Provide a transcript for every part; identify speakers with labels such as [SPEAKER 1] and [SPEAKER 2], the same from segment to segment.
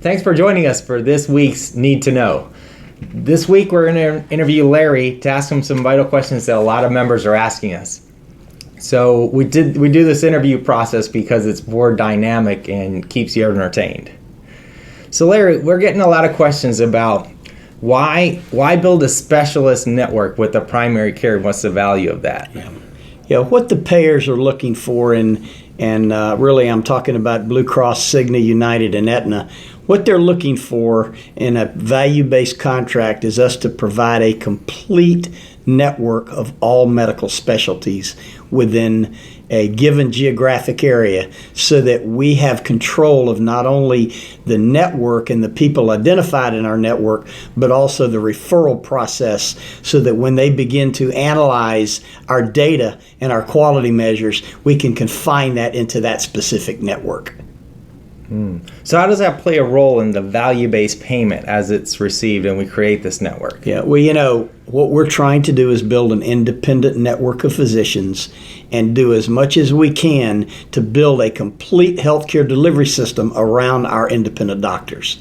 [SPEAKER 1] Thanks for joining us for this week's Need to Know. This week we're going to interview Larry to ask him some vital questions that a lot of members are asking us. So we do this interview process because it's more dynamic and keeps you entertained. So Larry, we're getting a lot of questions about why build a specialist network with the primary care and what's the value of that?
[SPEAKER 2] Yeah, what the payers are looking for, and really I'm talking about Blue Cross, Cigna, United, and Aetna. What they're looking for in a value-based contract is us to provide a complete network of all medical specialties within a given geographic area so that we have control of not only the network and the people identified in our network, but also the referral process so that when they begin to analyze our data and our quality measures, we can confine that into that specific network.
[SPEAKER 1] So how does that play a role in the value-based payment as it's received and we create this network?
[SPEAKER 2] Yeah, well, what we're trying to do is build an independent network of physicians and do as much as we can to build a complete healthcare delivery system around our independent doctors.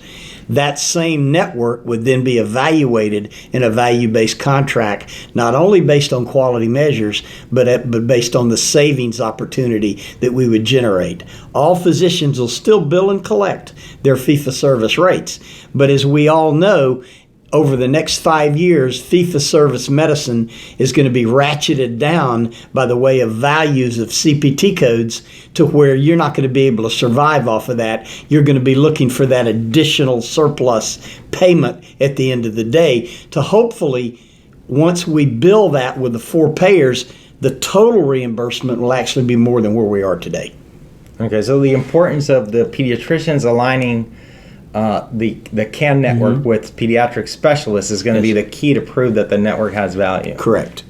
[SPEAKER 2] That same network would then be evaluated in a value-based contract, not only based on quality measures, but based on the savings opportunity that we would generate. All physicians will still bill and collect their fee-for-service rates, but as we all know, over the next 5 years, fee-for-service medicine is going to be ratcheted down by the way of values of CPT codes to where you're not going to be able to survive off of that. You're going to be looking for that additional surplus payment at the end of the day to hopefully, once we bill that with the 4 payers, the total reimbursement will actually be more than where we are today.
[SPEAKER 1] Okay, so the importance of the pediatricians aligning the CAN network with pediatric specialists is going to be the key to prove that the network has value.
[SPEAKER 2] Correct.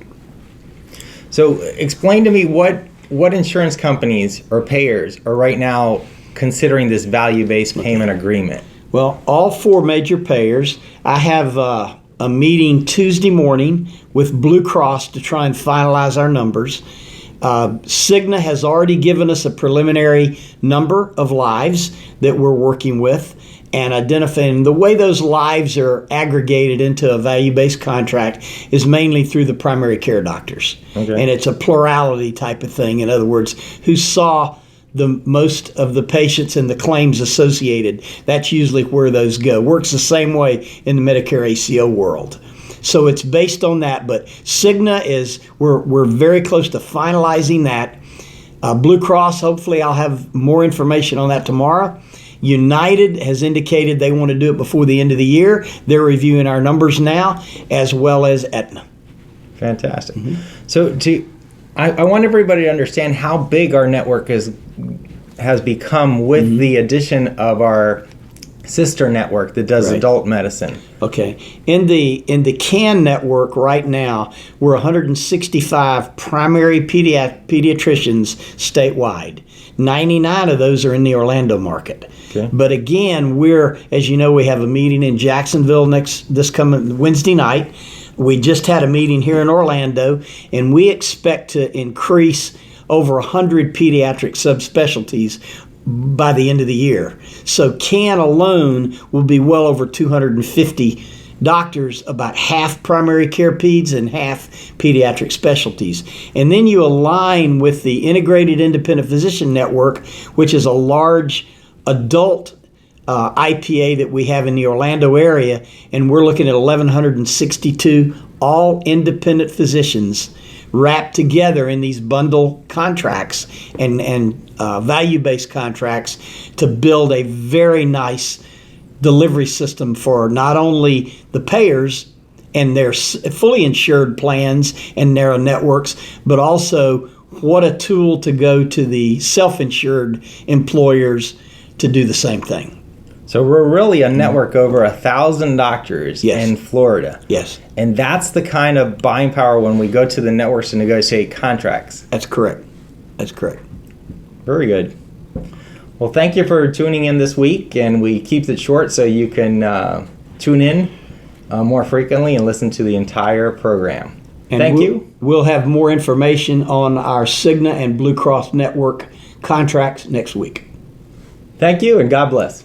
[SPEAKER 1] So explain to me what insurance companies or payers are right now considering this value-based payment agreement.
[SPEAKER 2] Well, all 4 major payers. I have a meeting Tuesday morning with Blue Cross to try and finalize our numbers. Cigna has already given us a preliminary number of lives that we're working with and identifying. The way those lives are aggregated into a value-based contract is mainly through the primary care doctors. Okay. And it's a plurality type of thing. In other words, who saw the most of the patients and the claims associated. That's usually where those go. Works the same way in the Medicare ACO world. So it's based on that, but Cigna we're very close to finalizing that. Blue Cross, hopefully I'll have more information on that tomorrow. United has indicated they want to do it before the end of the year. They're reviewing our numbers now, as well as Aetna.
[SPEAKER 1] Fantastic. So I want everybody to understand how big our network has become with the addition of our sister network that does adult medicine.
[SPEAKER 2] Okay. In the CAN network right now, we're 165 primary pediatricians statewide. 99 of those are in the Orlando market. Okay. But again, as you know, we have a meeting in Jacksonville this coming Wednesday night. We just had a meeting here in Orlando, and we expect to increase over 100 pediatric subspecialties by the end of the year. So CAN alone will be well over 250 doctors, about half primary care peds and half pediatric specialties. And then you align with the Integrated Independent Physician Network, which is a large adult IPA that we have in the Orlando area, and we're looking at 1,162 all independent physicians wrapped together in these bundle contracts and value-based contracts to build a very nice delivery system for not only the payers and their fully insured plans and narrow networks, but also what a tool to go to the self-insured employers to do the same thing.
[SPEAKER 1] So we're really a network over 1,000 doctors in Florida.
[SPEAKER 2] Yes.
[SPEAKER 1] And that's the kind of buying power when we go to the networks to negotiate contracts.
[SPEAKER 2] That's correct. That's correct.
[SPEAKER 1] Very good. Well, thank you for tuning in this week, and we keep it short so you can tune in more frequently and listen to the entire program.
[SPEAKER 2] And
[SPEAKER 1] thank you.
[SPEAKER 2] We'll have more information on our Cigna and Blue Cross Network contracts next week.
[SPEAKER 1] Thank you, and God bless.